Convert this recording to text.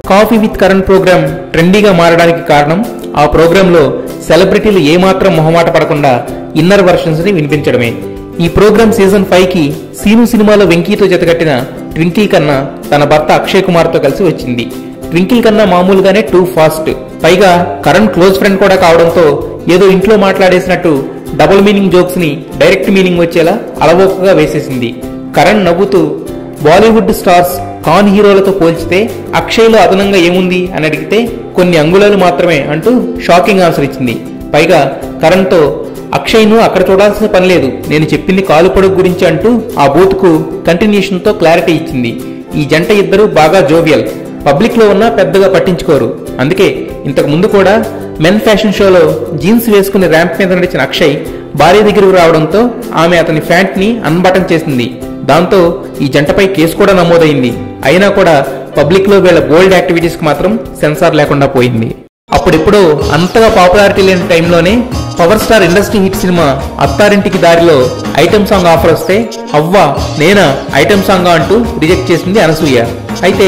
Coffee with Karan programme ట్రెండీగా మారడానికి కారణం ఆ ప్రోగ్రాంలో సెలబ్రిటీలు ఏమాత్రం మొహమాట పడకుండా ఇన్నర్ వర్షన్స్ ని వినిపించడమే. ఈ ప్రోగ్రాం సీజన్ 5 కి సీను సినిమాలో వెంకీతో జతకట్టిన ట్వింకిల్ కన్నా తన భర్త అక్షయ్ కుమార్ తో కలిసి వచ్చింది. ట్వింకిల్ కన్నా మామూలుగానే టూ ఫాస్ట్, పైగా కరణ్ క్లోజ్ ఫ్రెండ్ కూడా కావడంతో ఏదో ఇంట్లో మాట్లాడేసినట్టు డబుల్ మీనింగ్ జోక్స్ ని డైరెక్ట్ మీనింగ్ వచ్చేలా అలవోకగా వేసేసింది. కరణ్ నవ్వుతూ బాలీవుడ్ స్టార్స్ కాన్ హీరోలతో పోల్చితే అక్షయ్లో అదనంగా ఏముంది అని అడిగితే కొన్ని అంగుళాలు మాత్రమే అంటూ షాకింగ్ ఆన్సర్ ఇచ్చింది. పైగా కరణ్ తో అక్షయ్ను అక్కడ చూడాల్సిన పని లేదు, నేను చెప్పింది కాలు పొడుగు గురించి అంటూ ఆ బూత్ కు కంటిన్యూషన్ తో క్లారిటీ ఇచ్చింది. ఈ జంట ఇద్దరు బాగా జోవియల్, పబ్లిక్ లో ఉన్నా పెద్దగా పట్టించుకోరు. అందుకే ఇంతకు ముందు కూడా మెన్ ఫ్యాషన్ షోలో జీన్స్ వేసుకుని ర్యాంప్ మీద నడిచిన అక్షయ్ భార్య దగ్గరకు రావడంతో ఆమె అతని ప్యాంట్ ని అన్బటన్ చేసింది. దాంతో ఈ జంటపై కేసు కూడా నమోదైంది. అయినా కూడా పబ్లిక్ లో వీళ్ళ బోల్డ్ యాక్టివిటీస్ కి మాత్రం సెన్సార్ లేకుండా పోయింది. అప్పుడెప్పుడో అంతగా పాపులారిటీ లేని టైంలోనే పవర్ స్టార్ ఇండస్ట్రీ హిట్ సినిమా అత్తారింటికి దారిలో ఐటెం సాంగ్ ఆఫర్ వస్తే అవ్వా నేనా ఐటెం సాంగ్ అంటూ రిజెక్ట్ చేసింది అనసూయ. అయితే